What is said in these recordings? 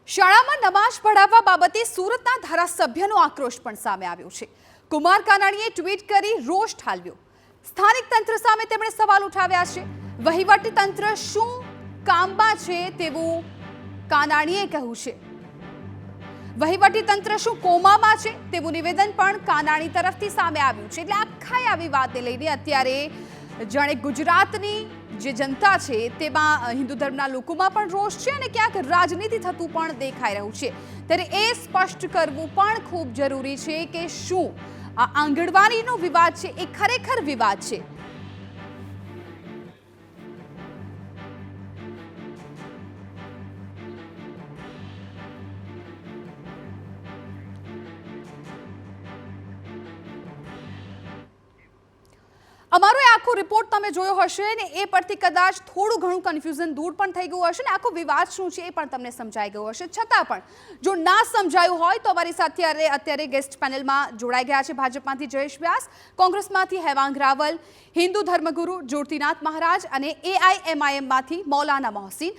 શાળામાં નમાઝ પઢાવવા બાબતે સુરતના ધારાસભ્યનો આક્રોશ પણ સામે આવ્યો છે। કુમાર કાનાણીએ ટ્વીટ કરી રોષ ઠાલવ્યો। સ્થાનિક તંત્ર સામે તેમણે સવાલ ઉઠાવ્યા છે। વહીવટી તંત્ર શું કામમાં છે તેવું કાનાણીએ કહ્યું છે। વહીવટી તંત્ર શું કોમામાં છે તેવું નિવેદન પણ કાનાણી તરફથી સામે આવ્યું છે। એટલે આખા આવી વાતને લઈને અત્યારે જાણે ગુજરાતની જે જનતા છે તેમાં હિન્દુ ધર્મના લોકોમાં પણ રોષ છે અને ક્યાંક રાજનીતિ થતું પણ દેખાઈ રહ્યું છે। ત્યારે એ સ્પષ્ટ કરવું પણ ખૂબ જરૂરી છે કે શું આ આંગણવાડીનો વિવાદ છે એ ખરેખર વિવાદ છે। અમારો આખો રિપોર્ટ તમે જોયો હશે ને એ પરથી કદાચ થોડું ઘણું કન્ફ્યુઝન દૂર પણ થઈ ગયું હશે ને આખો વિવાદ શું છે એ પણ તમને સમજાઈ ગયો હશે। છતાં પણ જો ના સમજાયું હોય તો અમારી સાથે અત્યારે ગેસ્ટ પેનલમાં જોડાઈ ગયા છે ભાજપમાંથી જયેશ વ્યાસ, કોંગ્રેસમાંથી હેવાંગ રાવલ, હિન્દુ ધર્મગુરુ જ્યોતિનાથ મહારાજ અને AIMIMમાંથી મૌલાના મોહસિન।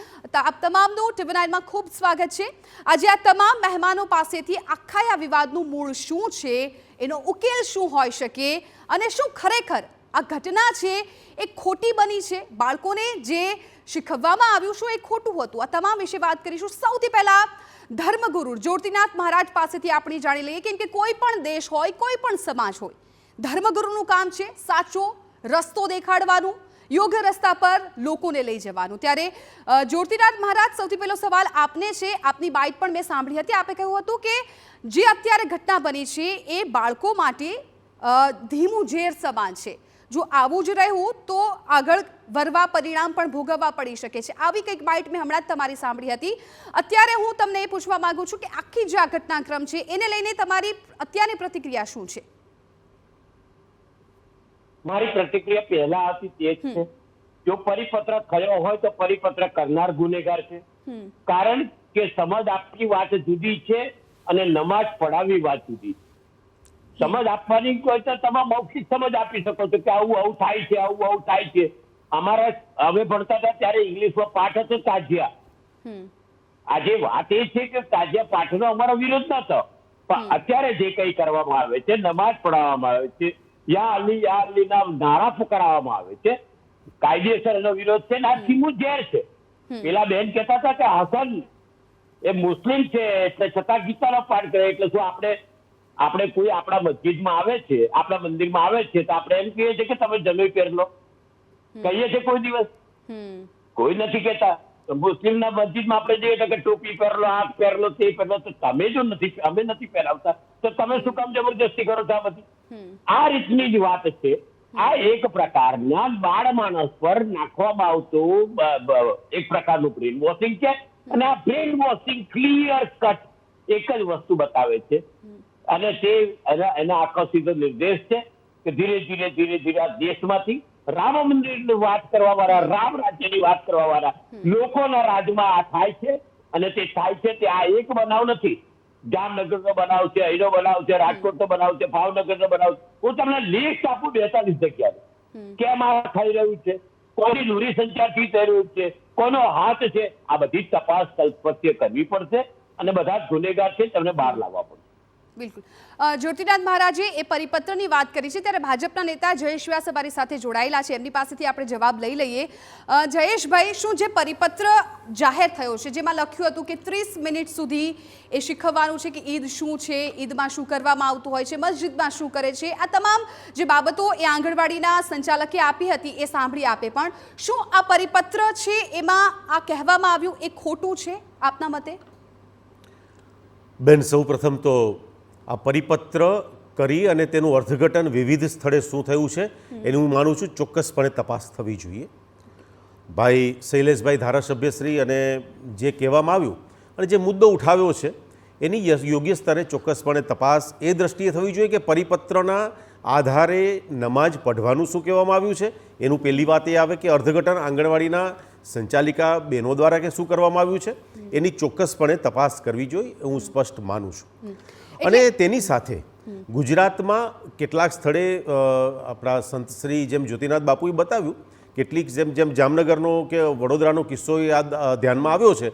આપ તમામનું TV9 માં ખૂબ સ્વાગત છે। આજે આ તમામ મહેમાનો પાસેથી આખા આ વિવાદનું મૂળ શું છે, એનો ઉકેલ શું હોઈ શકે અને શું ખરેખર આ ઘટના છે એ ખોટી બની છે, બાળકોને જે શીખવવામાં આવ્યું શું એ ખોટું હતું, આ તમામ વિશે વાત કરીશું। સૌથી પહેલા ધર્મગુરુ જ્યોતિનાથ મહારાજ પાસેથી આપણે જાણી લઈએ કેમ કે કોઈ પણ દેશ હોય, કોઈ પણ સમાજ હોય, ધર્મગુરુનું કામ છે સાચો રસ્તો દેખાડવાનું, યોગ્ય રસ્તા પર લોકોને લઈ જવાનું। ત્યારે જ્યોતિનાથ મહારાજ, સૌથી પહેલો સવાલ આપને છે। આપની બાઇટ પણ મેં સાંભળી હતી, આપે કહ્યું હતું કે જે અત્યારે ઘટના બની છે એ બાળકો માટે ધીમું ઝેર સમાન છે। જો આવું જ રહ્યું તો આગળ વરવા પરિણામ પણ ભોગવવા પડી શકે છે। આવી કંઈક બાઇટ મેં હમણાં જ તમારી સાંભળી હતી। અત્યારે હું તમને એ પૂછવા માંગુ છું કે આખી જે આ ઘટનાક્રમ છે એને લઈને તમારી અત્યારની પ્રતિક્રિયા શું છે? મારી પ્રતિક્રિયા પહેલા હતી તે જ છે, જો પરિપત્ર થયો હોય તો પરિપત્ર કરનાર ગુનેગાર છે। કારણ કે સમજ આપવાની વાત જુદી છે અને નમાજ પઢાવવી વાત જુદી છે। સમજ આપવાની હોય તો તમે મૌખિક સમજ આપી શકો છો કે આવું આવું થાય છે, આવું આવું થાય છે। અમારા અમે ભણતા હતા ત્યારે ઇંગ્લિશમાં પાઠ હતો તાજિયા। આજે વાત એ છે કે તાજિયા પાઠનો અમારો વિરોધ નતો, પણ અત્યારે જે કંઈ કરવામાં આવે છે, નમાજ પઢાવવામાં આવે છે, યા અલીના નારા પુકારવામાં આવે છે, કાયદેસર એનો વિરોધ છે ને આ ધીમું ઝેર છે। પેલા બેન કહેતા હતા કે હસન એ મુસ્લિમ છે એટલે છતાં ગીતાનો પાઠ કરે એટલે શું આપણે કોઈ આપણા મસ્જિદમાં આવે છે, આપણા મંદિરમાં આવે છે તો આપણે એમ કહીએ છીએ કે તમે જનોઈ પહેર લો, કહીએ છીએ કોઈ દિવસ? કોઈ નથી કહેતા। મુસ્લિમના મસ્જિદમાં આપણે જઈએ તો કે ટોપી પહેર લો, આ પહેર લો, તે પહેર લો। તો તમે જો અમે નથી પહેરાવતા તો તમે શું કામ જબરદસ્તી કરો છો? આ બધી આ રીતની જ વાત છે। આ એક પ્રકારના બાળ માણસ પર નાખવામાં આવતું એક પ્રકારનું બ્રેન વોશિંગ છે અને આ બ્રેન વોશિંગ ક્લિયર કટ એક જ વસ્તુ બતાવે છે અને તે એના આખો સીધો નિર્દેશ છે કે ધીરે ધીરે આ દેશમાંથી રામ મંદિરની વાત કરવા વાળા, રામ રાજ્યની વાત કરવા વાળા લોકોના રાજમાં આ થાય છે અને તે થાય છે તે આ એક બનાવ નથી। જામનગરનો બનાવ છે, અહીંનો બનાવ છે, રાજકોટનો બનાવ છે, ભાવનગરનો બનાવ છે। હું તમને લિસ્ટ આપું 42 જગ્યાની, કેમ આ થઈ રહ્યું છે, કોની દૂરી સંચારથી થઈ રહ્યું છે, કોનો હાથ છે, આ બધી તપાસ કલ્પત્ય કરવી પડશે અને બધા જ ગુનેગાર છે તેમને બહાર લાવવા પડશે। બિલકુલ। જ્યોતિનાથ મહારાજે એ પરિપત્રની વાત કરી છે ત્યારે ભાજપના નેતા જયેશ વ્યાસ અમારી સાથે જોડાયેલા છે, એમની પાસેથી આપણે જવાબ લઈ લઈએ। જયેશભાઈ, શું જે પરિપત્ર જાહેર થયો છે જેમાં લખ્યું હતું કે 30 મિનિટ સુધી એ શીખવવાનું છે કે ઈદ શું છે, ઈદમાં શું કરવામાં આવતું હોય છે, મસ્જિદમાં શું કરે છે, આ તમામ જે બાબતો એ આંગણવાડીના સંચાલકે આપી હતી એ સાંભળી આપે, પણ શું આ પરિપત્ર છે એમાં આ કહેવામાં આવ્યું એ ખોટું છે આપના મતે? બેન, સૌ પ્રથમ તો આ પરિપત્ર કરી અને તેનું અર્થઘટન વિવિધ સ્થળે શું થયું છે એની હું માનું છું ચોક્કસપણે તપાસ થવી જોઈએ। ભાઈ શૈલેષભાઈ ધારાસભ્યશ્રી અને જે કહેવામાં આવ્યું અને જે મુદ્દો ઉઠાવ્યો છે એની યોગ્ય સ્તરે ચોક્કસપણે તપાસ એ દ્રષ્ટિએ થવી જોઈએ કે પરિપત્રના આધારે નમાજ પઢવાનું શું કહેવામાં આવ્યું છે એનું પહેલી વાત એ આવે કે અર્થઘટન આંગણવાડીના સંચાલિકા બહેનો દ્વારા કે શું કરવામાં આવ્યું છે એની ચોક્કસપણે તપાસ કરવી જોઈએ, હું સ્પષ્ટ માનું છું। અને તેની સાથે ગુજરાતમાં કેટલાક સ્થળે આપણા સંતશ્રી જેમ જ્યોતિનાથ બાપુએ બતાવ્યું કેટલીક જેમ જામનગરનો કે વડોદરાનો કિસ્સો યાદ ધ્યાનમાં આવ્યો છે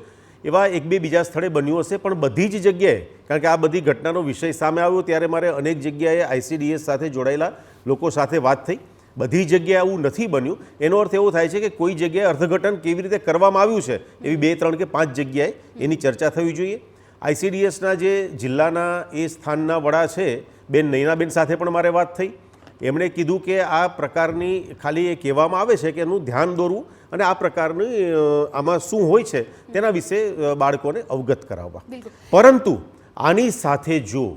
એવા એક બે બીજા સ્થળે બન્યું હશે, પણ બધી જ જગ્યાએ, કારણ કે આ બધી ઘટનાનો વિષય સામે આવ્યો ત્યારે મારે અનેક જગ્યાએ ICDS સાથે જોડાયેલા લોકો સાથે વાત થઈ. બધી જગ્યાએ આવું નથી બન્યું. એનો અર્થ એવો થાય છે કે કોઈ જગ્યાએ અર્થઘટન કેવી રીતે કરવામાં આવ્યું છે એવી 2, 3 કે 5 જગ્યાએ એની ચર્ચા થવી જોઈએ. ICDSના જે જિલ્લાના એ સ્થાનના વડા છે બેન નૈનાબેન સાથે પણ મારે વાત થઈ. એમણે કીધું કે આ પ્રકારની ખાલી એ કહેવામાં આવે છે કે એનું ધ્યાન દોરવું અને આ પ્રકારની આમાં શું હોય છે તેના વિશે બાળકોને અવગત કરાવવા. પરંતુ આની સાથે જો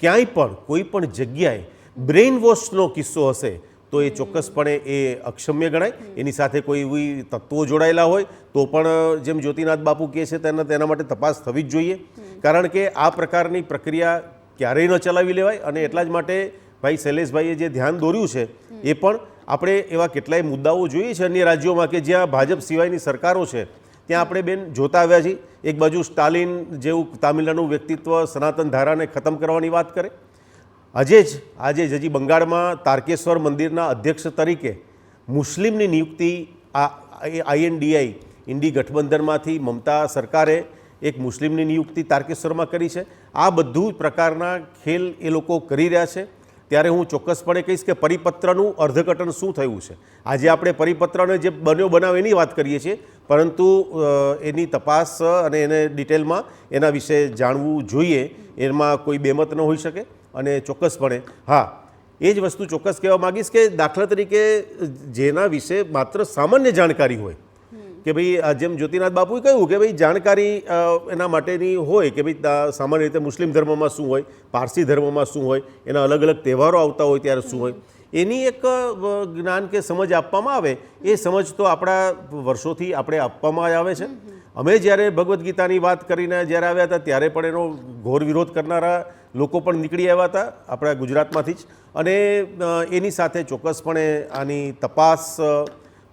ક્યાંય પણ કોઈ પણ જગ્યાએ બ્રેઇન વોશનો કિસ્સો હશે તો એ ચોક્કસપણે એ અક્ષમ્ય ગણાય. એની સાથે કોઈ એવી તત્વો જોડાયેલા હોય તો પણ જેમ જ્યોતિનાથ બાપુ કહે છે તેના માટે તપાસ થવી જ જોઈએ, કારણ કે આ પ્રકારની પ્રક્રિયા ક્યારેય ન ચલાવી લેવાય. અને એટલા જ માટે ભાઈ શૈલેષભાઈએ જે ધ્યાન દોર્યું છે એ પણ આપણે એવા કેટલાય મુદ્દાઓ જોઈએ છે અન્ય રાજ્યોમાં કે જ્યાં ભાજપ સિવાયની સરકારો છે ત્યાં આપણે બેન જોતા આવ્યા છીએ. એક બાજુ સ્ટાલિન જેવું તામિલનાડુનું વ્યક્તિત્વ સનાતન ધારાને ખતમ કરવાની વાત કરે. આજે જ હજી બંગાળમાં તારકેશ્વર મંદિરના અધ્યક્ષ તરીકે મુસ્લિમની નિયુક્તિ આ INDI ઇન્ડી ગઠબંધનમાંથી મમતા સરકારે એક મુસ્લિમની નિયુક્તિ તારકેશ્વરમાં કરી છે. આ બધું પ્રકારના ખેલ એ લોકો કરી રહ્યા છે. ત્યારે હું ચોક્કસપણે કહીશ કે પરિપત્રનું અર્થઘટન શું થયું છે. આજે આપણે પરિપત્રને જે બનાવ એની વાત કરીએ છીએ, પરંતુ એની તપાસ અને એને ડિટેલમાં એના વિશે જાણવું જોઈએ. એમાં કોઈ બેમત ન હોઈ શકે. અને ચોક્કસપણે હા, એ જ વસ્તુ ચોક્કસ કહેવા માગીશ કે દાખલા તરીકે જેના વિશે માત્ર સામાન્ય જાણકારી હોય કે ભાઈ જેમ જ્યોતિનાથ બાપુએ કહ્યું કે ભાઈ જાણકારી એના માટેની હોય કે ભાઈ સામાન્ય રીતે મુસ્લિમ ધર્મમાં શું હોય, પારસી ધર્મમાં શું હોય, એના અલગ અલગ તહેવારો આવતા હોય ત્યારે શું હોય, એની એક જ્ઞાન કે સમજ આપવામાં આવે. એ સમજ તો આપણા વર્ષોથી આપણે આપવામાં આવે છે. અમે જ્યારે ભગવદ્ ગીતાની વાત કરીને જ્યારે આવ્યા હતા ત્યારે પણ એનો ઘોર વિરોધ કરનારા લોકો પણ નીકળી આવ્યા હતા આપણા ગુજરાતમાંથી જ. અને એની સાથે ચોક્કસપણે આની તપાસ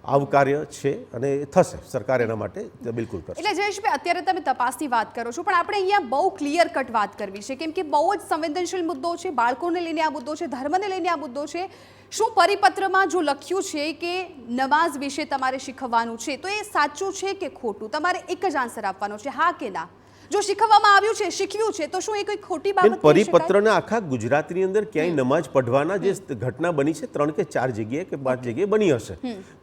આવકાર્ય છે અને થશે. સરકાર એના માટે બિલકુલ કરશે. એટલે જયેશભાઈ, અત્યારે તમે તપાસની વાત કરો છો, પણ આપણે અહીંયા બહુ ક્લિયર કટ વાત કરવી છે, કેમ કે બહુ જ સંવેદનશીલ મુદ્દો છે. બાળકોને લઈને આ મુદ્દો છે, ધર્મને લઈને આ મુદ્દો છે. શું પરિપત્રમાં જો લખ્યું છે કે નમાઝ વિશે તમારે શીખવવાનું છે તો એ સાચું છે કે ખોટું? તમારે એક જ આન્સર આપવાનો છે, હા કે ના. જો શીખવવામાં આવ્યું છે, શીખવ્યું છે, તો શું એ કોઈ ખોટી બાબત કહી શકાય? પરિપત્રના આખા ગુજરાતની અંદર ક્યાંય નમાજ પઢવાના જે ઘટના બની છે 3 કે 4 જગ્યાએ કે 5 જગ્યાએ બની હશે,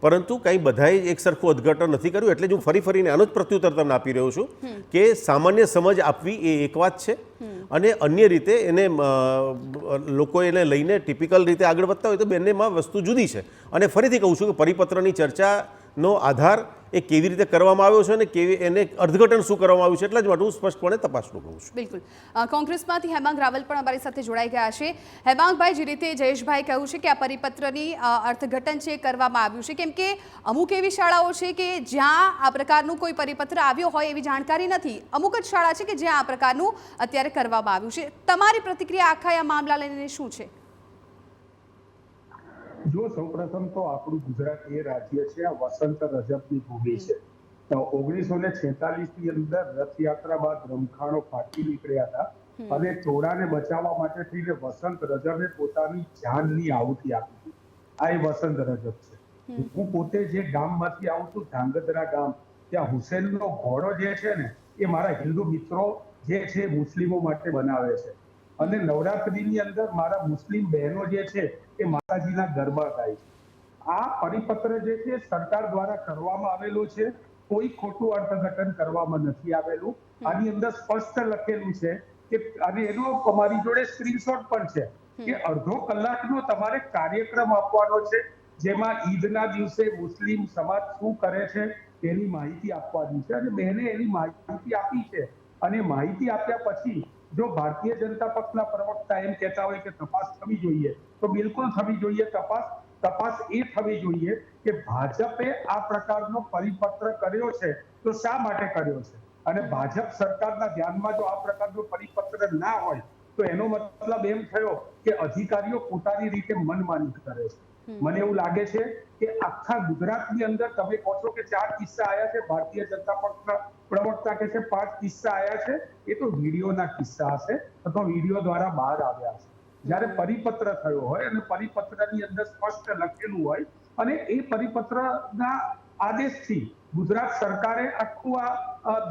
પરંતુ કંઈ બધાએ એક સરખું અર્થઘટન નથી કર્યું. એટલે જ હું ફરીને આનો જ પ્રત્યુત્તર તમને આપી રહ્યો છું કે સામાન્ય સમજ આપવી એ એક વાત છે અને અન્ય રીતે એને લોકો એને લઈને ટિપિકલ રીતે આગળ વધતા હોય તો બંનેમાં વસ્તુ જુદી છે. અને ફરીથી કહું છું કે પરિપત્રની ચર્ચાનો આધાર એ કેવી રીતે કરવામાં આવ્યો છે અને કેવી એને અર્થઘટન શું કરવામાં આવ્યું છે, એટલા જ માટે હું સ્પષ્ટપણે તપાસનું કહું છું. બિલકુલ. કોંગ્રેસમાંથી હેમાંગ રાવલ પણ અમારી સાથે જોડાઈ ગયા છે. હેમાંગભાઈ, જે રીતે જયેશભાઈ કહ્યું છે કે આ પરિપત્રની અર્થઘટન છે કરવામાં આવ્યું છે, કેમ કે અમુક એવી શાળાઓ છે કે જ્યાં આ પ્રકારનું કોઈ પરિપત્ર આવ્યો હોય એવી જાણકારી નથી. અમુક જ શાળા છે કે જ્યાં આ પ્રકારનું અત્યારે કરવામાં આવ્યું છે. તમારી પ્રતિક્રિયા આખા આ મામલા લઈને શું છે? જો સૌપ્રથમ તો આપણું ગુજરાત એ રાજ્ય છે આ વસંત રજબની ભૂમિ છે. 1946 ની અંદર રથયાત્રા બાદ રમખાણો ફાટી નીકળ્યા હતા અને ટોળાને બચાવવા માટે થઈને વસંત રજબે પોતાની જાનની આહુતિ આપી હતી. આ એ વસંત રજબ છે. હું પોતે જે ગામમાંથી આવું છું, ધાંગધ્રા ગામ, ત્યાં હુસેનનો ઘોડો જે છે ને એ મારા હિન્દુ મિત્રો જે છે મુસ્લિમો માટે બનાવે છે. અને નવરાત્રીની અંદર મારા મુસ્લિમ બહેનો જે છે એ માતાજીના ગરબા ગાય છે. આ પરિપત્ર જે છે સરકાર દ્વારા કરવામાં આવેલો છે. કોઈ ખોટું અર્થઘટન કરવામાં નથી આવેલું. આની અંદર સ્પષ્ટ લખેલું છે કે, અને એનો અમારી જોડે સ્ક્રીનશોટ પણ છે કે અડધો કલાકનો તમારે કાર્યક્રમ આપવાનો છે, જેમાં ઈદના દિવસે મુસ્લિમ સમાજ શું કરે છે તેની માહિતી આપવાની છે. અને બહેને એની માહિતી આપી છે. અને માહિતી આપ્યા પછી જો ભારતીય જનતા પક્ષના પ્રવક્તા એમ કહેતા હોય કે તપાસ થવી જોઈએ, તો બિલકુલ થવી જોઈએ તપાસ એ થવી જોઈએ કે ભાજપે આ પ્રકારનો પરિપત્ર કર્યો છે તો શા માટે કર્યો છે. અને ભાજપ સરકારના ધ્યાનમાં જો આ પ્રકારનો પરિપત્ર ના હોય તો એનો મતલબ એમ થયો કે અધિકારીઓ પોતાની રીતે મનમાની કરે છે. મને એવું લાગે છે કે આખા ગુજરાતની અંદર તમે કહો છો કે 4 કિસ્સા આયા છે, ભારતીય જનતા પક્ષના પ્રવક્તા કહે છે 5 કિસ્સા આયા છે. એ તો વિડીયોના કિસ્સા હશે અથવા વિડીયો દ્વારા બહાર આવ્યા છે. જ્યારે પરિપત્ર થયો હોય અને પરિપત્રની અંદર સ્પષ્ટ લખેલું હોય અને એ પરિપત્રના આદેશથી ગુજરાત સરકારે આખું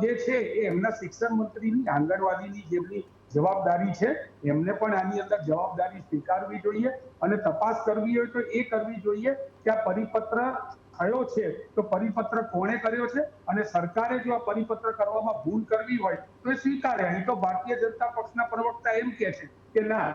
જે છે એ એમના શિક્ષણ મંત્રીની આંગણવાડીની જેમની જવાબદારી છે એમને પણ આની અંદર જવાબદારી સ્વીકારવી જોઈએ અને તપાસ કરવી હોય તો એ કરવી જોઈએ કે આ પરિપત્ર થયો છે તો પરિપત્ર કોણે કર્યો છે અને સરકારે જો આ પરિપત્ર કરવામાં ભૂલ કરવી હોય તો એ સ્વીકારે. અહીં તો ભારતીય જનતા પક્ષના પ્રવક્તા એમ કે છે કે ના,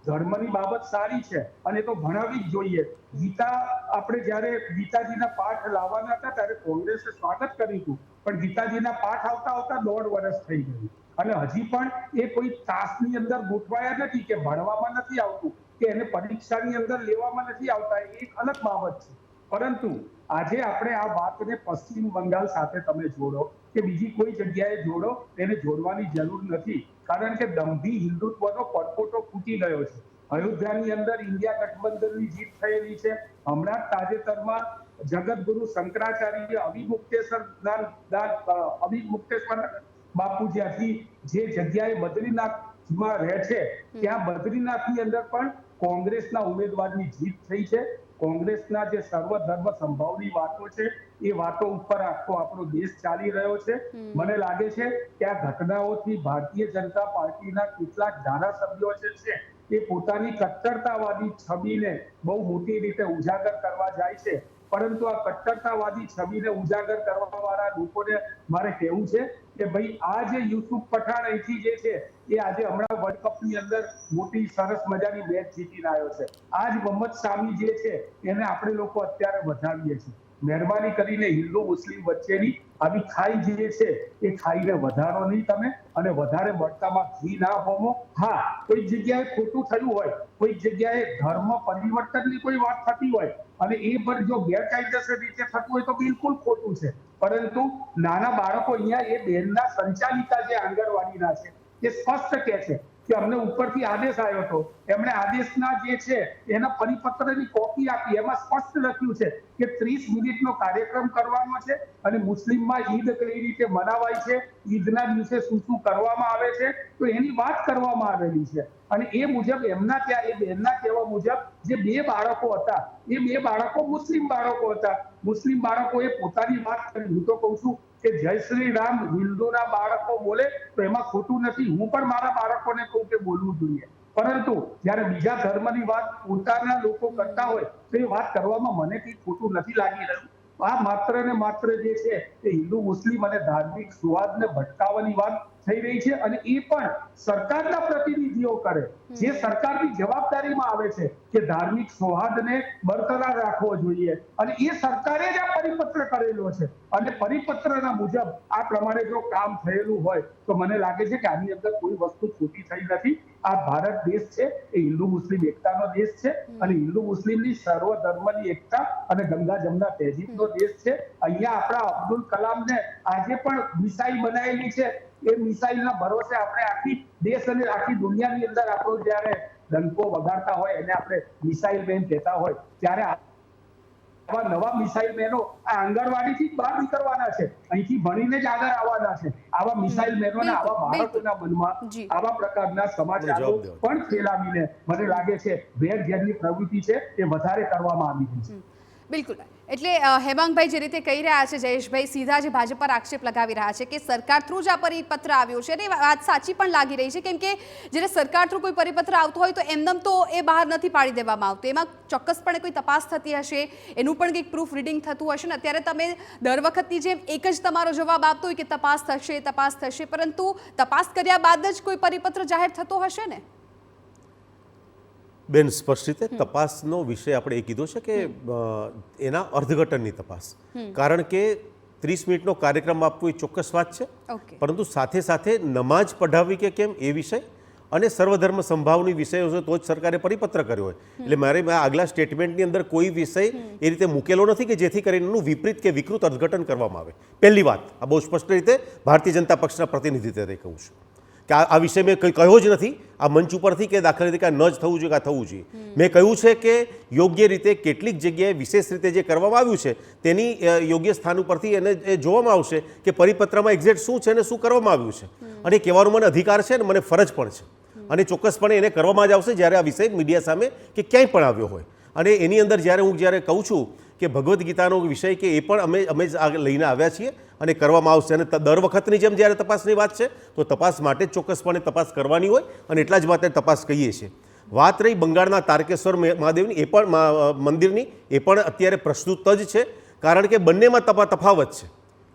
ધર્મની બાબત સારી છે અને તો ભણાવવી જ જોઈએ. ગીતા આપણે જ્યારે ગીતાજીના પાઠ લાવવાના હતા ત્યારે કોંગ્રેસે સ્વાગત કર્યું હતું, પણ ગીતાજીના પાઠ આવતા આવતા 1.5 વર્ષ થઈ ગયું અને હજી પણ એ કોઈ તાસની અંદર ગોઠવાયા નથી કે ભણવામાં નથી આવતું કે એને પરીક્ષાની અંદર લેવામાં નથી આવતા. એ એક અલગ બાબત છે. પરંતુ આજે આપણે આ વાતને પશ્ચિમ બંગાળ સાથે તમે જોડો કે બીજી કોઈ જગ્યાએ જોડો, તેને જોડવાની જરૂર નથી, કારણ કે દંભી હિન્દુત્વનો પરપોટો ફૂટી ગયો છે. અયોધ્યાની અંદર ઇન્ડિયા ગઠબંધનની જીત થયેલી છે. હમણાં જ તાજેતરમાં જગતગુરુ શંકરાચાર્ય અવિમુક્તેશ્વર બાપુ જ્યાંથી જે જગ્યાએ બદ્રીનાથમાં રહે છે ત્યાં બદ્રીનાથની અંદર પણ કોંગ્રેસના ઉમેદવારની જીત થઈ છે. કોંગ્રેસના જે સર્વધર્મ સંભાવની વાતો છે એ વાતો ઉપર આખો આપણો દેશ ચાલી રહ્યો છે. મને લાગે છે કે આ ઘટનાઓથી ભારતીય જનતા પાર્ટીના કેટલાક ધારાસભ્યો છે એ પોતાની કટ્ટરતાવાદી છબીને બહુ મોટી રીતે ઉજાગર કરવા જાય છે. પરંતુ આ કટ્ટરતાવાદી છબીને ઉજાગર કરવા વાળા લોકોને મારે કહેવું છે કે ભાઈ આ જે યુસુફ પઠાણ અહીંથી જે છે એ આજે હમણાં વર્લ્ડ કપની અંદર મોટી સરસ મજાની મેચ જીતીને આવ્યો છે. આ જ મોહમ્મદ શામી જે છે એને આપણે લોકો અત્યારે વધાવીએ છીએ. મહેરબાની કરીને હિન્દુ મુસ્લિમ વચ્ચેની આવી ખાઈ જે છે એ ખાઈને વધારો નહીં તમે, અને વધારે બળતામાં ઘી ના હોમો. હા, કોઈ જગ્યાએ ખોટું થયું હોય, કોઈ જગ્યાએ ધર્મ પરિવર્તનની કોઈ વાત થતી હોય અને એ પણ જો ગેરકાયદેસર રીતે થતું હોય તો બિલકુલ ખોટું છે. પરંતુ નાના બાળકો અહીંયા એ બહેનના સંચાલિકા જે આંગણવાડીના છે એ સ્પષ્ટ કહે છે કે અમને ઉપરથી આદેશ આવ્યો હતો, એમણે આદેશના જે છે એના પરિપત્રની કોપી આપી. એમાં સ્પષ્ટ લખ્યું છે કે 30 મિનિટનો કાર્યક્રમ કરવાનો છે અને મુસ્લિમમાં ઈદ કઈ રીતે મનાવાય છે, ઈદના દિવસે શું શું કરવામાં આવે છે, તો એની વાત કરવામાં આવેલી છે. અને એ મુજબ એમના ત્યાં એ બહેનના કહેવા મુજબ જે 2 બાળકો હતા એ 2 બાળકો મુસ્લિમ બાળકો હતા. મુસ્લિમ બાળકોએ પોતાની વાત કરી. હું તો કહું છું કે જય શ્રી રામ હિન્દુના બાળકો બોલે તો એમાં ખોટું નથી. હું પણ મારા બાળકોને કહું કે બોલવું જોઈએ. પરંતુ જ્યારે બીજા ધર્મની વાત પોતાના લોકો કરતા હોય તો એ વાત કરવામાં મને કંઈ ખોટું નથી લાગી રહ્યું. આ માત્ર ને માત્ર જે છે એ હિન્દુ મુસ્લિમ અને ધાર્મિક સુવાદને ભટકાવવાની વાત થઈ રહી છે અને એ પણ સરકારના પ્રતિનિધિઓ કરે જે સરકારની જવાબદારીમાં આવે છે કે ધાર્મિક સૌહાર્દને બરકરાર રાખવો જોઈએ. અને એ સરકારે જ આ પરિપત્ર કરેલો છે અને પરિપત્રના મુજબ આ પ્રમાણે જો કામ થયેલું હોય તો મને લાગે છે કે આની અંદર કોઈ વસ્તુ ખોટી થઈ નથી. આ ભારત દેશ છે એ હિન્દુ મુસ્લિમ એકતાનો દેશ છે અને હિન્દુ મુસ્લિમની સર્વ ધર્મની એકતા અને ગંગા જમના તહેજીબનો દેશ છે. અહીંયા આપણા અબ્દુલ કલામને આજે પણ મિસાઇલ બનાવેલી છે. એ મિસાઇલના ભરોસે આપણે આખી દેશ અને આખી દુનિયાની અંદર આપણો જ્યારે ડંકો વગાડતા હોય એને આપણે મિસાઇલ મેન કહેતા હોય ત્યારે આવા નવા મિસાઇલ મેનો આ આંગણવાડીથી જ બહાર નીકળવાના છે, અહીંથી ભણીને જ આગળ આવવાના છે. આવા મિસાઇલ મેનોના આવા બાળકોના મનમાં આવા પ્રકારના સમાચારો પણ ફેલાવીને મને લાગે છે વેરઝેરની પ્રવૃત્તિ છે એ વધારે કરવામાં આવી રહી છે. બિલકુલ. એટલે હેમાંગભાઈ જે રીતે કહી રહ્યા છે જયેશભાઈ, સીધા જ ભાજપ પર આક્ષેપ લગાવી રહ્યા છે કે સરકાર થ્રુ જ આ પરિપત્ર આવ્યો છે અને વાત સાચી પણ લાગી રહી છે, કેમ કે જ્યારે સરકાર થ્રુ કોઈ પરિપત્ર આવતો હોય તો એમનેમ તો એ બહાર નથી પાડી દેવામાં આવતો. એમાં ચોક્કસપણે કોઈ તપાસ થતી હશે, એનું પણ કંઈક પ્રૂફ રીડિંગ થતું હશે ને. અત્યારે તમે દર વખતની જેમ એક જ તમારો જવાબ આપતો હોય કે તપાસ થશે, પરંતુ તપાસ કર્યા બાદ જ કોઈ પરિપત્ર જાહેર થતો હશે ને? બેન, સ્પષ્ટ રીતે તપાસનો વિષય આપણે એ કીધો છે કે એના અર્થઘટનની તપાસ, કારણ કે 30 મિનિટનો કાર્યક્રમ આપવો એ ચોક્કસ વાત છે, પરંતુ સાથે સાથે નમાજ પઢાવવી કે કેમ એ વિષય અને સર્વધર્મ સંભાવની વિષયો છે તો જ સરકારે પરિપત્ર કર્યો હોય. એટલે મારે આગલા સ્ટેટમેન્ટની અંદર કોઈ વિષય એ રીતે મૂકેલો નથી કે જેથી કરીને એનું વિપરીત કે વિકૃત અર્થઘટન કરવામાં આવે. પહેલી વાત, આ બહુ સ્પષ્ટ રીતે ભારતીય જનતા પક્ષના પ્રતિનિધિ તરીકે કહું છું કે આ વિષય મેં કંઈ કહ્યો જ નથી આ મંચ ઉપરથી કે દાખલા તરીકે આ ન જ થવું જોઈએ કે આ થવું જોઈએ. મેં કહ્યું છે કે યોગ્ય રીતે કેટલીક જગ્યાએ વિશેષ રીતે જે કરવામાં આવ્યું છે તેની યોગ્ય સ્થાન ઉપરથી એને એ જોવામાં આવશે કે પરિપત્રમાં એક્ઝેક્ટ શું છે અને શું કરવામાં આવ્યું છે. અને કહેવાનો મને અધિકાર છે અને મને ફરજ પણ છે અને ચોક્કસપણે એને કરવામાં જ આવશે જ્યારે આ વિષય મીડિયા સામે કે ક્યાંય પણ આવ્યો હોય. અને એની અંદર જ્યારે હું કહું છું કે ભગવદ્ ગીતાનો વિષય કે એ પણ અમે જ લઈને આવ્યા છીએ અને કરવામાં આવશે. અને દર વખતની જેમ જ્યારે તપાસની વાત છે તો તપાસ માટે ચોક્કસપણે તપાસ કરવાની હોય અને એટલા જ માટે તપાસ કહીએ છીએ. વાત રહી બંગાળના તારકેશ્વર મહાદેવની, એ પણ મંદિરની, એ પણ અત્યારે પ્રસ્તુત જ છે, કારણ કે બંનેમાં તફાવત છે.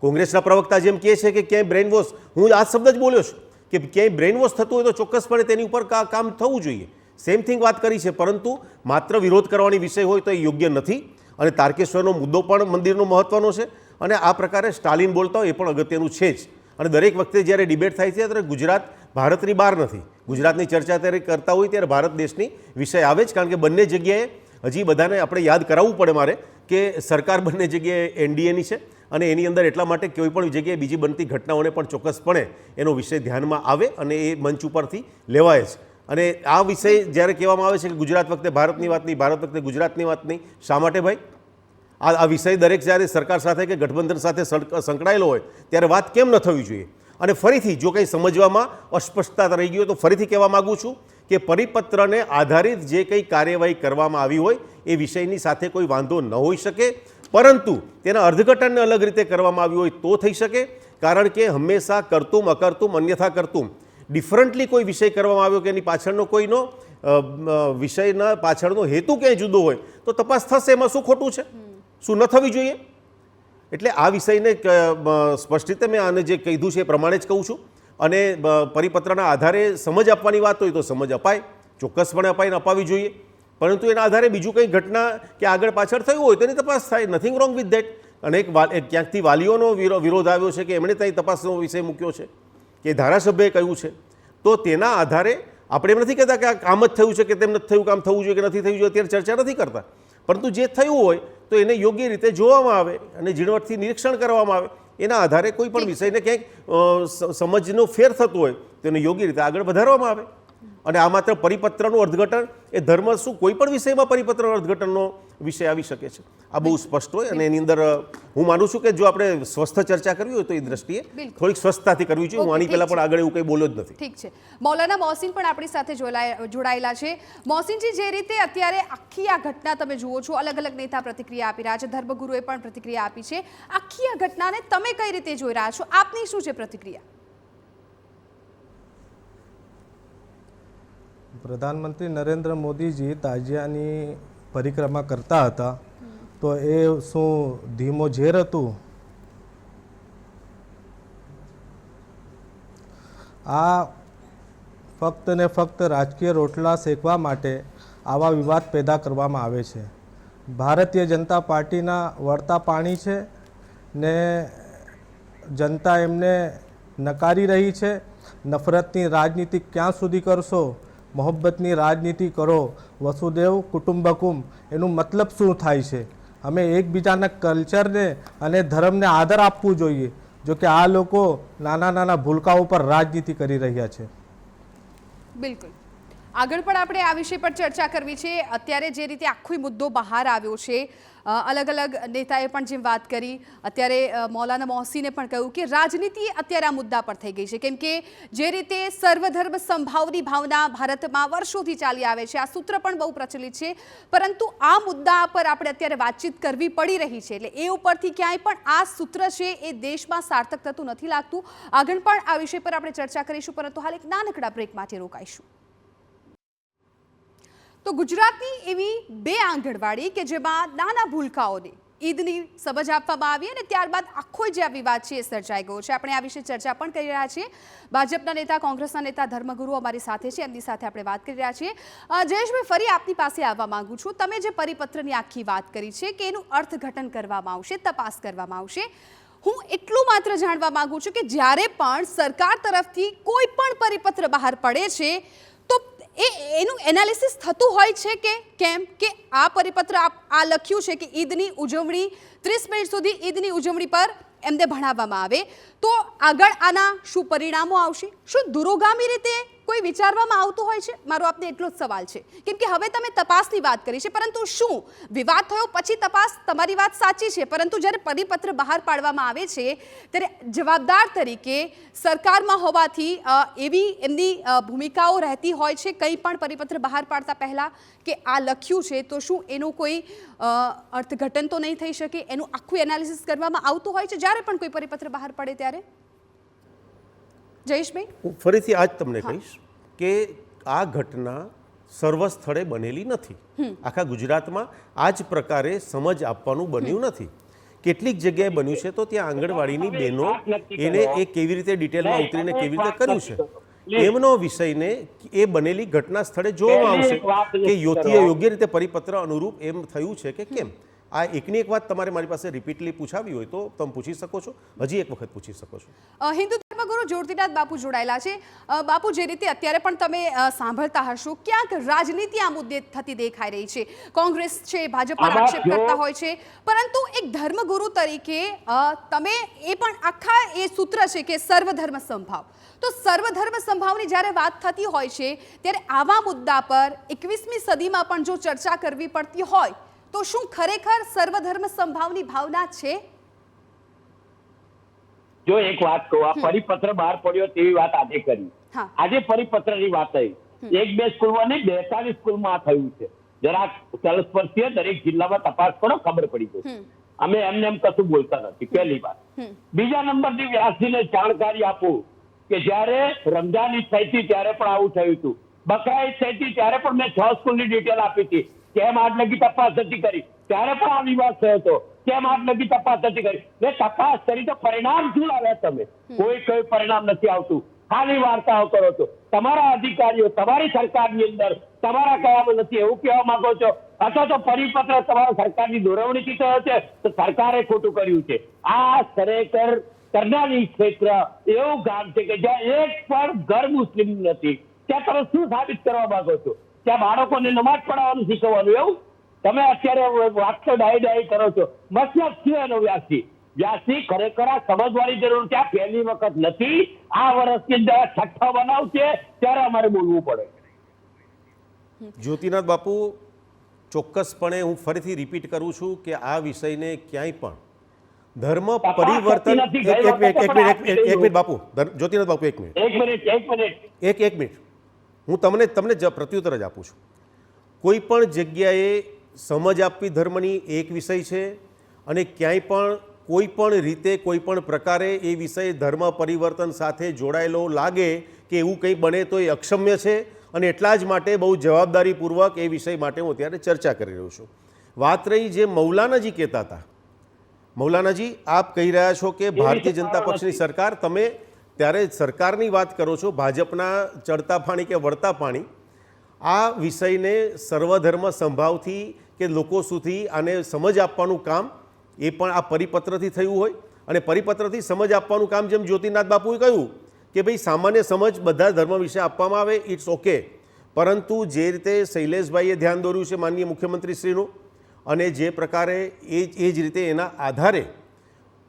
કોંગ્રેસના પ્રવક્તા જેમ કહે છે કે ક્યાંય બ્રેઇન વોશ, હું આ શબ્દ જ બોલ્યો છું કે ક્યાંય બ્રેઇન વોશ થતું હોય તો ચોક્કસપણે તેની ઉપર કામ થવું જોઈએ. સેમ થિંગ વાત કરી છે, પરંતુ માત્ર વિરોધ કરવાની વિષય હોય તો એ યોગ્ય નથી. અને તારકેશ્વરનો મુદ્દો પણ મંદિરનો મહત્વનો છે અને આ પ્રકારે સ્ટાલિન બોલતા હોય એ પણ અગત્યનું છે જ. અને દરેક વખતે જ્યારે ડિબેટ થાય છે ત્યારે ગુજરાત ભારતની બહાર નથી. ગુજરાતની ચર્ચા ત્યારે કરતા હોય ત્યારે ભારત દેશની વિષય આવે જ, કારણ કે બંને જગ્યાએ હજી બધાને આપણે યાદ કરાવવું પડે મારે કે સરકાર બંને જગ્યાએ એનડીએની છે અને એની અંદર એટલા માટે કોઈ પણ જગ્યાએ બીજી બનતી ઘટનાઓને પણ ચોક્કસપણે એનો વિષય ધ્યાનમાં આવે અને એ મંચ ઉપરથી લેવાય જ. અને આ વિષય જ્યારે કહેવામાં આવે છે કે ગુજરાત વખતે ભારતની વાત નહીં, ભારત વખતે ગુજરાતની વાત નહીં, શા માટે ભાઈ? આ વિષય દરેક જ્યારે સરકાર સાથે કે ગઠબંધન સાથે સંકળાયેલો હોય ત્યારે વાત કેમ ન થવી જોઈએ? અને ફરીથી જો કંઈ સમજવામાં અસ્પષ્ટતા રહી ગઈ હોય તો ફરીથી કહેવા માગું છું કે પરિપત્રને આધારિત જે કંઈ કાર્યવાહી કરવામાં આવી હોય એ વિષયની સાથે કોઈ વાંધો ન હોઈ શકે, પરંતુ તેના અર્થઘટનને અલગ રીતે કરવામાં આવ્યું હોય તો થઈ શકે. કારણ કે હંમેશા કરતુમ અકર્તુમ અન્યથા કરતુમ ડિફરન્ટલી કોઈ વિષય કરવામાં આવ્યો કે એની પાછળનો કોઈનો વિષયના પાછળનો હેતુ ક્યાંય જુદો હોય તો તપાસ થશે. એમાં શું ખોટું છે? શું ન થવી જોઈએ? એટલે આ વિષયને સ્પષ્ટ રીતે મેં આને જે કીધું છે એ પ્રમાણે જ કહું છું. અને પરિપત્રના આધારે સમજ આપવાની વાત હોય તો સમજ અપાય, ચોક્કસપણે અપાઈને અપાવી જોઈએ, પરંતુ એના આધારે બીજું કંઈ ઘટના કે આગળ પાછળ થયું હોય તો એની તપાસ થાય. Nothing wrong with that. અને ક્યાંકથી વાલીઓનો વિરોધ આવ્યો છે કે એમણે ત્યાં તપાસનો વિષય મૂક્યો છે કે ધારાસભ્યએ કહ્યું છે, તો તેના આધારે આપણે એમ નથી કહેતા કે આ કામ જ થયું છે કે તેમ નથી થયું, કામ થવું જોઈએ કે નથી થવું જોઈએ, અત્યારે ચર્ચા નથી કરતા. પરંતુ જે થયું હોય તો એને યોગ્ય રીતે જોવામાં આવે અને ઝીણવટથી નિરીક્ષણ કરવામાં આવે. એના આધારે કોઈ પણ વિષયને ક્યાંક સમજનો ફેર થતો હોય તો એને યોગ્ય રીતે આગળ વધારવામાં આવે. અને આ માત્ર પરિપત્રનું અર્થઘટન એ ધર્મ શું કોઈ પણ વિષયમાં પરિપત્ર અર્થઘટનનો વિષય આવી શકે છે, આ બહુ સ્પષ્ટ હોય. અને એની અંદર હું માનું છું કે જો આપણે સ્વસ્થ ચર્ચા કરવી હોય તો એ દ્રષ્ટિએ થોડીક સ્વસ્થતાથી કરવી જોઈએ. હું આની પહેલાં પણ આગળ એવું કંઈ બોલ્યો જ નથી. ઠીક છે. મૌલાના મોહસિન પણ આપણી સાથે જોડાયેલા છે. મોહસિનજી, જે રીતે અત્યારે આખી આ ઘટના તમે જુઓ છો, અલગ અલગ નેતા પ્રતિક્રિયા આપી રહ્યા છે, ધર્મગુરુએ પણ પ્રતિક્રિયા આપી છે, આખી આ ઘટનાને તમે કઈ રીતે જોઈ રહ્યા છો? આપની શું છે પ્રતિક્રિયા? પ્રધાનમંત્રી નરેન્દ્ર મોદીજી તાજિયાની પરિક્રમા કરતા હતા તો એ શું ધીમો ઝેર હતું? આ ફક્ત ને ફક્ત રાજકીય રોટલા શેકવા માટે આવા વિવાદ પેદા કરવામાં આવે છે. ભારતીય જનતા પાર્ટીના વળતા પાણી છે ને જનતા એમને નકારી રહી છે. નફરતની રાજનીતિ ક્યાં સુધી કરશો? મોહબ્બતની રાજનીતિ કરો. વસુદેવ કુટુંબકુમ એનું મતલબ શું થાય છે? અમે એકબીજાના કલ્ચરને અને ધર્મને આદર આપવું જોઈએ. જો કે આ લોકો નાના નાના ભૂલકાઓ પર રાજનીતિ કરી રહ્યા છે. બિલકુલ. આગળ પણ આપણે આ વિષય પર ચર્ચા કરવી છે. અત્યારે જે રીતે આખો મુદ્દો બહાર આવ્યો છે, અલગ અલગ નેતાએ પણ જેમ વાત કરી, અત્યારે મૌલાના મોહસિને પણ કહ્યું કે રાજનીતિ અત્યારે આ મુદ્દા પર થઈ ગઈ છે. કેમ કે જે રીતે સર્વધર્મ સંભાવની ભાવના ભારતમાં વર્ષોથી ચાલી આવે છે, આ સૂત્ર પણ બહુ પ્રચલિત છે, પરંતુ આ મુદ્દા પર આપણે અત્યારે વાતચીત કરવી પડી રહી છે. એટલે એ ઉપરથી ક્યાંય પણ આ સૂત્ર છે એ દેશમાં સાર્થક થતું નથી લાગતું. આગળ પણ આ વિષય પર આપણે ચર્ચા કરીશું, પરંતુ હાલ એક નાનકડા બ્રેક માટે રોકાઈશું. તો ગુજરાતની એવી બે આંગણવાડી કે જેમાં નાના ભૂલકાઓને ઈદની સમજ આપવામાં આવી અને ત્યારબાદ આખો જે આ વિવાદ છે એ સર્જાઈ ગયો છે. આપણે આ વિશે ચર્ચા પણ કરી રહ્યા છીએ. ભાજપના નેતા, કોંગ્રેસના નેતા ધર્મગુરુ અમારી સાથે છે, એમની સાથે આપણે વાત કરી રહ્યા છીએ. જયેશભાઈ, ફરી આપની પાસે આવવા માંગુ છું. તમે જે પરિપત્રની આખી વાત કરી છે કે એનું અર્થઘટન કરવામાં આવશે, તપાસ કરવામાં આવશે, હું એટલું માત્ર જાણવા માંગુ છું કે જ્યારે પણ સરકાર તરફથી કોઈ પણ પરિપત્ર બહાર પડે છે તો એનું એનાલિસિસ થતું હોય છે કે કેમ? કે આ પરિપત્ર આ લખ્યું છે કે ઈદની ઉજવણી 30 મિનિટ સુધી ઈદની ઉજવણી પર એમને ભણાવવામાં આવે, તો આગળ આના શું પરિણામો આવશે? શું દૂરોગામી રીતે કોઈ વિચારવામાં આવતું હોય છે? મારો આપને એટલો જ સવાલ છે, કેમ કે હવે તમે તપાસની વાત કરી છે, પરંતુ શું વિવાદ થયો પછી તપાસ? તમારી વાત સાચી છે, પરંતુ જ્યારે પરિપત્ર બહાર પાડવામાં આવે છે ત્યારે જવાબદાર તરીકે સરકારમાં હોવાથી એવી એમની ભૂમિકાઓ રહેતી હોય છે કંઈ પણ પરિપત્ર બહાર પાડતા પહેલા કે આ લખ્યું છે તો શું એનું કોઈ અર્થઘટન તો નહીં થઈ શકે? એનું આખું એનાલિસિસ કરવામાં આવતું હોય છે જ્યારે પણ કોઈ પરિપત્ર બહાર પડે ત્યારે. જયેશભાઈ, હું ફરીથી આજ તમને કહીશ કે આ ઘટના સર્વ સ્થળે બનેલી નથી. આખા ગુજરાતમાં આ જ પ્રકારે સમજ આપવાનું બન્યું નથી. કેટલીક જગ્યાએ બન્યું છે તો ત્યાં આંગણવાડીની બહેનો એને એ કેવી રીતે ડિટેલમાં ઉતરીને કેવી રીતે કર્યું છે એમનો વિષયને એ બનેલી ઘટના સ્થળે જોવામાં આવશે કે યોગ્ય રીતે પરિપત્ર અનુરૂપ એમ થયું છે કે કેમ. આ એકની એક વાત તમારે મારી પાસે રિપીટલી પૂછાવી હોય તો તમે પૂછી શકો છો, હજી એક વખત પૂછી શકો છો. હિન્દુ ધર્મગુરુ જ્યોતિનાથ બાપુ જોડાયેલા છે. બાપુ, જે રીતે અત્યારે પણ તમે સાંભળતા હશો, ક્યાંક રાજનીતિ આ મુદ્દે થતી દેખાઈ રહી છે. કોંગ્રેસ છે, ભાજપ પર આક્ષેપ કરતા હોય છે, પરંતુ એક ધર્મગુરુ તરીકે તમે એ પણ આખા એ સૂત્ર છે કે સર્વધર્મ સંભાવ. તો સર્વધર્મ સંભાવની જ્યારે વાત થતી હોય છે ત્યારે આવા મુદ્દા પર 21મી સદીમાં પણ જો ચર્ચા કરવી પડતી હોય તો શું ખરેખર સર્વધર્મ સંભાવની ભાવના છે? જો એક વાત કહું, આ પરિપત્ર બહાર પડ્યો તેવી વાત આજે કરી. આજે પરિપત્રની વાત થઈ. 1-2 સ્કૂલમાં નહીં, 42 સ્કૂલમાં આ થયું છે. જરાક તલસ્પર્શીય દરેક જિલ્લામાં તપાસ કરો, ખબર પડી જશે. અમે એમને એમ કશું બોલતા નથી, પહેલી વાત. બીજા નંબરની વ્યાસજીને જાણકારી આપું કે જ્યારે રમજાન ઈદ થઈ હતી ત્યારે પણ આવું થયું હતું. બકરા ઈદ થઈ હતી ત્યારે પણ મેં 6 સ્કૂલની ડિટેલ આપી હતી. કેમ આજ લગી તપાસ નથી કરી? ત્યારે પણ આ વિવાદ થયો હતો. કેમ આજ લગી તપાસ નથી કરી? ને તપાસ કરી તો પરિણામ શું લાવ્યા તમે? કોઈ પરિણામ નથી આવતું. ખાલી વાર્તાઓ કરો છો. તમારા અધિકારીઓ તમારી સરકારની અંદર તમારા કયામાં નથી એવું કહેવા માંગો છો, અથવા તો પરિપત્ર તમારા સરકારની દોરવણીથી થયો છે તો સરકારે ખોટું કર્યું છે. આ ખરેખર કરનારી ક્ષેત્ર એવું ગામ છે કે જ્યાં એક પણ ઘર મુસ્લિમ નથી. ત્યાં તમે શું સાબિત કરવા માંગો છો? ત્યાં બાળકોને નમાઝ પઢાવવાનું શીખવવાનું એવું? તમે અત્યારે વાક્ય ડાઈ કરો છો. મતલબ શું એનો વ્યાસજી ખરેખર આ સમજવાની જરૂર છે. આ પહેલી વખત નથી. આ વર્ષની અંદર 6ઠ્ઠો બનાવ છે ત્યારે અમારે બોલવું પડે. જ્યોતિનાથ બાપુ, ચોક્કસપણે હું ફરીથી રિપીટ કરું છું કે આ વિષયને ક્યાંય પણ ધર્મ પરિવર્તન એક મિનિટ બાપુ, જ્યોતિનાથ બાપુ એક મિનિટ હું તમને પ્રત્યુત્તર જ આપું છું. કોઈ પણ જગ્યાએ સમજ આપવી ધર્મની એક વિષય છે અને ક્યાંય પણ કોઈ પણ રીતે કોઈ પણ પ્રકારે એ વિષય ધર્મ પરિવર્તન સાથે જોડાયેલો લાગે કે એવું કંઈ બને તો એ અક્ષમ્ય છે અને એટલા જ માટે બહુ જવાબદારીપૂર્વક એ વિષય માટે હું અત્યારે ચર્ચા કરી રહ્યો છું. વાત રહી જે મૌલાનાજી કહેતા હતા, મૌલાનાજી આપ કહી રહ્યા છો કે ભારતીય જનતા પક્ષની સરકાર, તમે ત્યારે સરકારની વાત કરો છો, ભાજપના ચડતા પાણી કે વળતા પાણી. આ વિષયને સર્વધર્મ સંભાવથી કે લોકો સુધી આને સમજ આપવાનું કામ એ પણ આ પરિપત્રથી થયું હોય અને પરિપત્રથી સમજ આપવાનું કામ જેમ જ્યોતિનાથ બાપુએ કહ્યું કે ભાઈ સામાન્ય સમજ બધા ધર્મ વિશે આપવામાં આવે, ઇટ્સ ઓકે. પરંતુ જે રીતે શૈલેષભાઈએ ધ્યાન દોર્યું છે માનનીય મુખ્યમંત્રીશ્રીનું અને જે પ્રકારે એ જ રીતે એના આધારે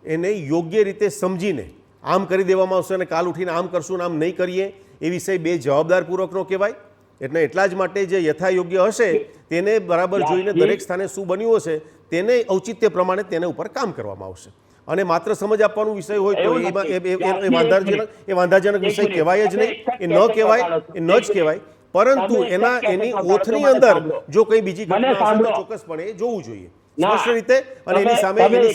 એને યોગ્ય રીતે સમજીને આમ કરી દેવામાં આવશે અને કાલ ઉઠીને આમ કરશું આમ નહીં કરીએ એ વિષય બે જવાબદારપૂર્વકનો કહેવાય. એટલે એટલા જ માટે જે યથાયોગ્ય હશે તેને બરાબર જોઈને દરેક સ્થાને શું બન્યું હશે તેને ઔચિત્ય પ્રમાણે તેને ઉપર કામ કરવામાં આવશે. અને માત્ર સમજ આપવાનો વિષય હોય તો એ વાંધાજનક વિષય કહેવાય જ નહીં, એ ન કહેવાય, એ ન જ કહેવાય. પરંતુ એની ઓથની અંદર જો કંઈ બીજી ઘટના હશે તો ચોક્કસપણે જોવું જોઈએ સ્પષ્ટ રીતે અને એની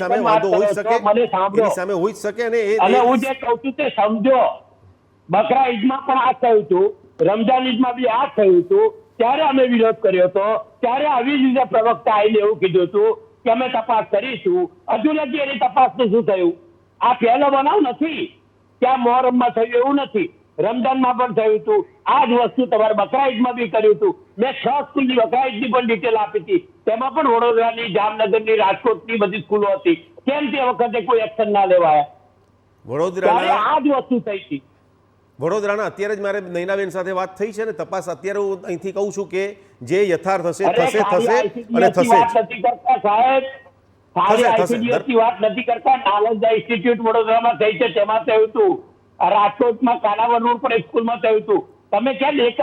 સામે વાંધો હોઈ શકે, એની સામે હોઈ જ શકે. અને હું જે કહું છું તે સમજો. બકરા ઈદમાં પણ આ થયું હતું, રમજાન ઈદમાં બી આ થયું હતું. ત્યારે અમે વિરોધ કર્યો હતો. ત્યારે આવી જ રીતે પ્રવક્તા આવીને એવું કીધું હતું કે અમે તપાસ કરીશું. હજુ લગી એની તપાસનું શું થયું? આ પહેલો બનાવ નથી. ત્યાં મોહરમમાં થયું એવું નથી, રમજાનમાં પણ થયું હતું. આ જ વસ્તુ તમારે બકરા ઈદમાં બી કર્યું હતું. મેં 6 સ્કૂલની બકરા ઈદની પણ ડિટેલ આપી હતી. તેમાં પણ વડોદરાની, જામનગરની, રાજકોટની બધી સ્કૂલો હતી. કેમ તે વખતે કોઈ એક્શન ના લેવાયા? વડોદરાના આ જ વસ્તુ થઈ હતી. વડોદરાના અત્યારે જ મારે નૈનાબેન સાથે વાત થઈ છે ને તપાસ અત્યારે હું અહીંથી કહું છું કે જે યથાર્થ હશે થશે અને થશે જ. ખાલી થશે. ICDS ની વાત નથી કરતા. નાલંદા ઇન્સ્ટિટ્યૂટ વડોદરામાં થઈ છે, તેમાં થયું હતું. રાજકોટમાં કાલાવડ રોડ પર એક સ્કૂલમાં થયું હતું. તમે કેમ એક જ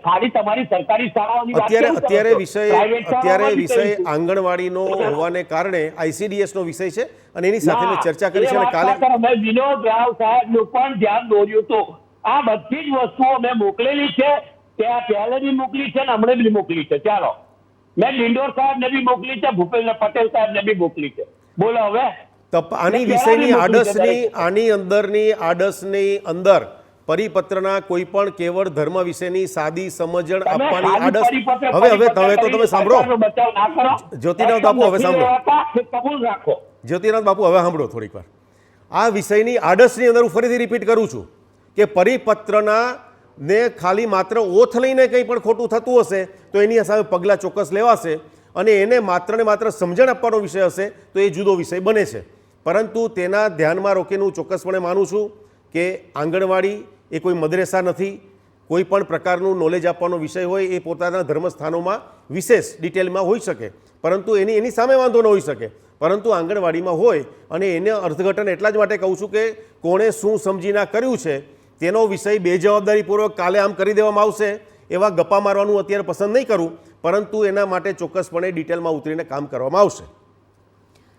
ખાલી તમારી સરકારી શાળાઓની વાત કેમ કરો છો? અત્યારે Private વિષય શાળાઓમાં બી થયું હતું. આંગણવાડીનો હોવાને કારણે ICDS નો વિષય છે અને એની સાથે મેં ચર્ચા કરી છે અને કાલે મેં વિનોદ રાવ સાહેબનું પણ ધ્યાન દોર્યું હતું. આ બધી જ વસ્તુઓ મેં મોકલેલી છે, ત્યાં પહેલે બી મોકલી છે ને હમણાં બી મોકલી છે. ચાલો, મેં ડિંડોર સાહેબને બી મોકલી છે, ભૂપેન્દ્ર પટેલ સાહેબને બી મોકલી છે. બોલો હવે આની વિષયની આડસની અંદર પરિપત્રના કોઈ પણ કેવળ ધર્મ વિશેની સાદી સમજણ આપવાની આડસ. હવે તો તમે સાંભળો જ્યોતિનાથ બાપુ, હવે સાંભળો કબૂલ રાખો. જ્યોતિનાથ બાપુ, હવે સાંભળો થોડીક વાર. આ વિષયની આડસની અંદર હું ફરીથી રિપીટ કરું છું કે પરિપત્રના ને ખાલી માત્ર ઓથ લઈને કંઈ પણ ખોટું થતું હશે તો એની સામે પગલાં ચોક્કસ લેવાશે અને એને માત્ર ને માત્ર સમજણ આપવાનો વિષય હશે તો એ જુદો વિષય બને છે. પરંતુ તેના ધ્યાનમાં રોકીને હું ચોક્કસપણે માનું છું કે આંગણવાડી એ કોઈ મદરેસા નથી. કોઈ પણ પ્રકારનું નોલેજ આપવાનો વિષય હોય એ પોતાના ધર્મસ્થાનોમાં વિશેષ ડિટેલમાં હોઈ શકે, પરંતુ એની સામે વાંધો ન હોઈ શકે. પરંતુ આંગણવાડીમાં હોય અને એને અર્થઘટન એટલા જ માટે કહું છું કે કોણે શું સમજીને કર્યું છે તેનો વિષય બેજવાબદારીપૂર્વક કાલે આમ કરી દેવામાં આવશે એવા ગપ્પા મારવાનું અત્યારે પસંદ નહીં કરું, પરંતુ એના માટે ચોક્કસપણે ડિટેલમાં ઉતરીને કામ કરવામાં આવશે.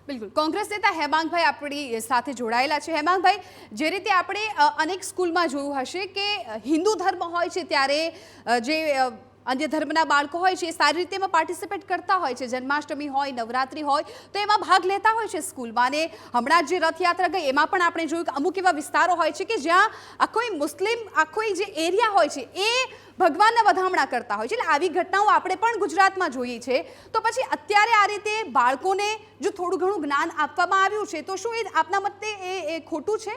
બિલકુલ. કોંગ્રેસ નેતા હેમાંગભાઈ આપણી સાથે જોડાયેલા છે. હેમાંગભાઈ, જે રીતે આપણે અનેક સ્કૂલમાં જોયું હશે કે હિન્દુ ધર્મ હોય છે ત્યારે જે અન્ય ધર્મના બાળકો હોય છે એ સારી રીતે એમાં પાર્ટિસિપેટ કરતા હોય છે. જન્માષ્ટમી હોય, નવરાત્રિ હોય તો એમાં ભાગ લેતા હોય છે સ્કૂલમાં. અને હમણાં જે રથયાત્રા ગઈ એમાં પણ આપણે જોયું કે અમુક એવા વિસ્તારો હોય છે કે જ્યાં આખો જે એરિયા હોય છે એ ભગવાનના વધામણા કરતા હોય છે. એટલે આવી ઘટનાઓ આપણે પણ ગુજરાતમાં જોઈએ છે. તો પછી અત્યારે આ રીતે બાળકોને જો થોડું ઘણું જ્ઞાન આપવામાં આવ્યું છે તો શું એ આપના મતે એ ખોટું છે?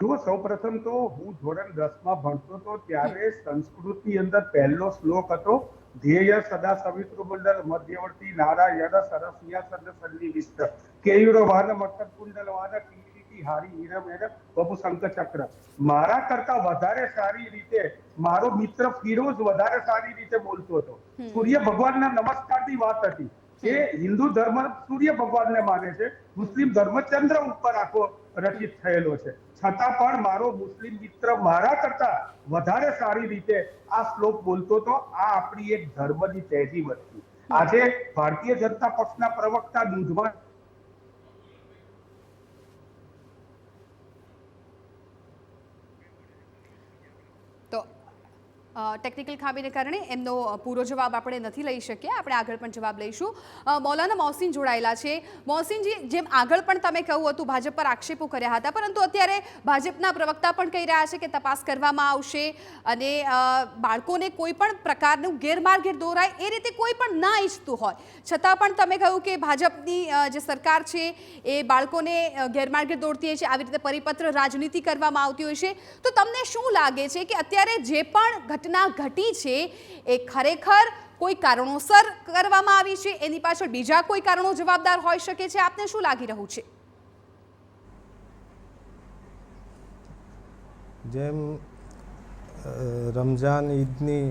જુઓ, સૌપ્રથમ તો હું ધોરણ 10માં ભણતો હતો ત્યારે સંસ્કૃતની અંદર પહેલો શ્લોક હતો, ધ્યેય સદા સવિતૃ મંડળ મધ્યવર્તી નારાયણ સરસ્યા સન્નિવિષ્ટ કેયુર વાન મકર કુંડલ વાન કિરીટી હારી હીરમેર બબુ શંખ ચક્ર. મારા કરતા વધારે સારી રીતે મારો મિત્ર ફિરોઝ વધારે સારી રીતે બોલતો હતો. સૂર્ય ભગવાનના નમસ્કારની વાત હતી. એ હિન્દુ ધર્મ સૂર્ય ભગવાનને માને છે, મુસ્લિમ ધર્મ ચંદ્ર ઉપર આખો રચિત થયેલો છે. છતાં પણ મારો મુસ્લિમ મિત્ર મારા કરતા વધારે સારી રીતે આ શ્લોક બોલતો હતો. આ આપણી એક ધર્મની તહેજીબ હતી. આજે ભારતીય જનતા પક્ષના પ્રવક્તા દૂધમાં તો ટેકનિકલ ખામીને કારણે એમનો પૂરો જવાબ આપણે નથી લઈ શક્યા. આપણે આગળ પણ જવાબ લઈશું. મૌલાના મોહસિન જોડાયેલા છે. મોહસિનજી, જેમ આગળ પણ તમે કહ્યું હતું ભાજપ પર આક્ષેપો કર્યા હતા, પરંતુ અત્યારે ભાજપના પ્રવક્તા પણ કહી રહ્યા છે કે તપાસ કરવામાં આવશે અને બાળકોને કોઈ પણ પ્રકારનું ગેરમાર્ગે દોરાય એ રીતે કોઈ પણ ના ઈચ્છતું હોય છતાં પણ તમે કહ્યું કે ભાજપની જે સરકાર છે એ બાળકોને ગેરમાર્ગે દોરતી હોય છે, આવી રીતે પરિપત્ર રાજનીતિ કરવામાં આવતી હોય છે. તો તમને શું લાગે છે કે અત્યારે જે પણ ઘટના ઘટી છે એ ખરેખર કોઈ કારણોસર કરવામાં આવી છે, એની પાછળ બીજા કોઈ કારણો જવાબદાર હોઈ શકે છે? આપને શું લાગી રહ્યું છે? જેમ રમઝાન ઈદની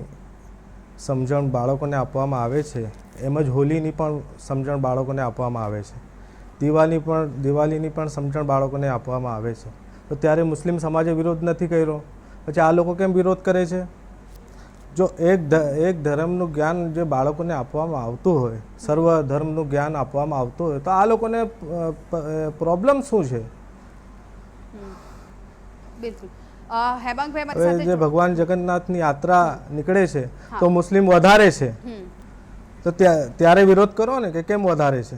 સમજણ બાળકોને આપવામાં આવે છે એમ જ હોલીની પણ સમજણ બાળકોને આપવામાં આવે છે. દિવાળીની પણ સમજણ બાળકોને આપવામાં આવે છે. તો ત્યારે મુસ્લિમ સમાજે વિરોધ નથી કર્યો, પછી આ લોકો કેમ વિરોધ કરે છે? જો એક ધર્મનું જ્ઞાન જે બાળકોને આપવામાં આવતું હોય, સર્વ ધર્મનું જ્ઞાન આપવામાં આવતું હોય, તો આ લોકોને પ્રોબ્લેમ શું છે? બિલકુલ. હેમાંગભાઈ મારી સાથે જે ભગવાન જગન્નાથની યાત્રા નીકળે છે તો મુસ્લિમ વધારે છે, તો ત્યારે વિરોધ કરો ને કે કેમ વધારે છે.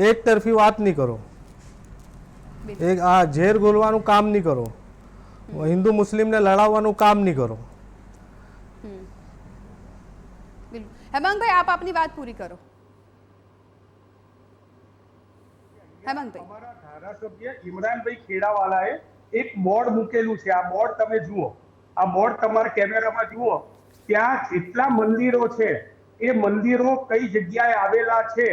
એક તરફી વાત નહીં કરો, આ ઝેર ગોલવાનું કામ નહીં કરો, હિન્દુ મુસ્લિમને લડાવવાનું કામ નહીં કરો. હેમાંગભાઈ, આપ આપની વાત પૂરી કરો. હેમાંગભાઈ, અમારા ધારાસભ્ય ઇમરાનભાઈ ખેડાવાલાએ એક બોર્ડ મૂકેલું છે. આ બોર્ડ તમે જુઓ, આ બોર્ડ તમારા કેમેરામાં જુઓ. ત્યાં જેટલા મંદિરો છે એ મંદિરો કઈ જગ્યાએ આવેલા છે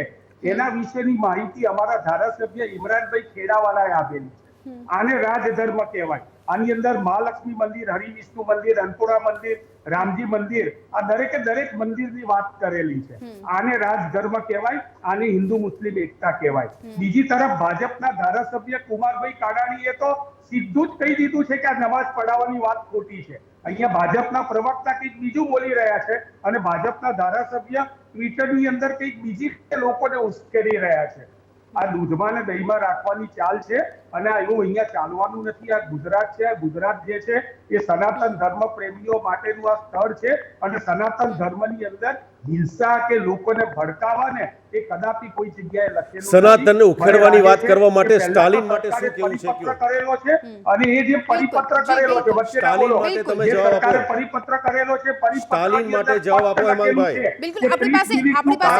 એના વિશેની માહિતી અમારા ધારાસભ્ય ઇમરાનભાઈ ખેડાવાલાએ આપેલી છે. આને રાજધર્મ કહેવાય. આની અંદર મહાલક્ષ્મી મંદિર, હરિવિષ્ણુ મંદિર, અન્નપૂર્ણા મંદિર, રામજી મંદિર, આ દરેકે દરેક મંદિરની વાત કરેલી છે. આને રાજધર્મ કહેવાય, આને હિન્દુ મુસ્લિમ એકતા કહેવાય. બીજી તરફ ભાજપના ધારાસભ્ય કુમારભાઈ કાનાણીએ તો સીધું જ કહી દીધું છે કે આ નમાઝ પઢાવવાની વાત ખોટી છે. અહીંયા ભાજપના પ્રવક્તા કંઈક બીજું બોલી રહ્યા છે અને ભાજપના ધારાસભ્ય ટ્વિટરની અંદર કંઈક બીજી લોકોને ઉશ્કેરી રહ્યા છે. આ દૂધમાં ને દહીંમાં રાખવાની ચાલ છે અને એવું અહીંયા ચાલવાનું નથી. આ ગુજરાત છે. ગુજરાત જે છે એ સનાતન ધર્મ પ્રેમીઓ માટેનું આ સ્થળ છે અને સનાતન ધર્મની અંદર હિંસા કે લોકોને ભડકાવા ને એ કદાપી કોઈ જગ્યાએ લખેલું નથી. સનાતનને ઉખેડવાની વાત કરવા માટે સ્ટાલિન માટે શું કેવું છે? પરિપત્ર કરેલો છે અને એ જે પરિપત્ર કરેલો છે વચ્ચે સ્ટાલિન માટે તમે જવાબ આપો. પરિપત્ર કરેલો છે, સ્ટાલિન માટે જવાબ આપો હેમાંગભાઈ. બિલકુલ આપણી પાસે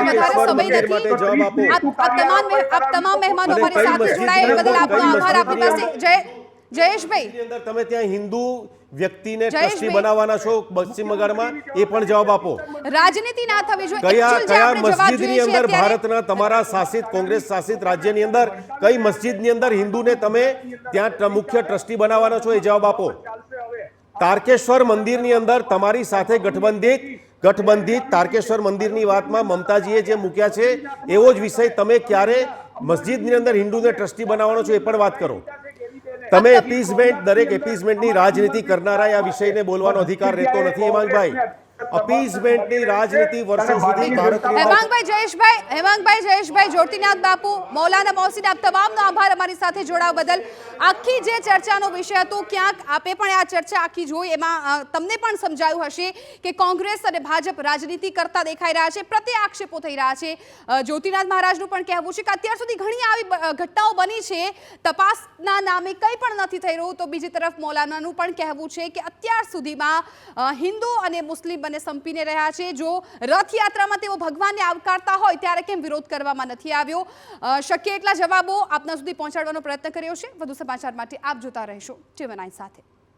વધારે સમય માટે જવાબ આપો. આપ તમામ મહેમાનો અમારી સાથે જોડાયા એ બદલ આપનો આભાર. આપણી પાસે જયેશભાઈ ની અંદર તમે ત્યાં હિન્દુ વ્યક્તિને ટ્રસ્ટી બનાવવાના છો પશ્ચિમ બંગાળમાં, એ પણ જવાબ આપો. રાજનીતિ ના થવી જોઈએ. કયા Actual જે કયા આપણે જવાબ મસ્જિદની જોઈએ છે અંદર અત્યારે- ભારતના તમારા શાસિત કોંગ્રેસ શાસિત રાજ્યની અંદર કઈ મસ્જિદની અંદર હિન્દુને તમે ત્યાં મુખ્ય ટ્રસ્ટી બનાવવાના છો, એ જવાબ આપો. તારકેશ્વર મંદિરની અંદર તમારી સાથે ગઠબંધિત તારકેશ્વર મંદિરની વાતમાં મમતાજીએ જે મૂક્યા છે એવો જ વિષય તમે ક્યારે મસ્જિદની અંદર હિન્દુને ટ્રસ્ટી બનાવવાનો છો, એ પણ વાત કરો. તમે એપીઝમેન્ટ, દરેક એપીઝમેન્ટની રાજનીતિ કરનારા આ વિષયને બોલવાનો અધિકાર રહેતો નથી હેમાંગભાઈ. અપીઝમેન્ટની રાજનીતિ વર્ષો સુધી ભારતીય હેમાંગભાઈ જયેશભાઈ, જ્યોતિનાથ બાપુ, મૌલાના મોહસિન, આપ તમામનો આભાર અમારી સાથે જોડાવા બદલ. આખી જે ચર્ચાનો વિષય હતો, ક્યાંક આપે પણ આ ચર્ચા આખી જોઈ, એમાં તમને પણ સમજાયું હશે કે કોંગ્રેસ અને ભાજપ રાજનીતિ કરતા દેખાઈ રહ્યા છે, પ્રત્યે આક્ષેપો થઈ રહ્યા છે. જ્યોતિનાથ મહારાજનું પણ કહેવું છે કે અત્યાર સુધી ઘણી આવી ઘટનાઓ બની છે, તપાસના નામે કંઈ પણ નથી થઈ રહ્યું. તો બીજી તરફ મૌલાનાનું પણ કહેવું છે કે અત્યાર સુધીમાં હિન્દુ અને મુસ્લિમ બંને સંપીને રહ્યા છે. જો રથયાત્રામાં તેઓ ભગવાનને આવકારતા હોય ત્યારે કેમ વિરોધ કરવામાં નથી આવ્યો? શક્ય એટલા જવાબો આપના સુધી પહોંચાડવાનો પ્રયત્ન કર્યો છે. વધુ સમાચાર માટે આપ જોતા રહેશો TV9 સાથે.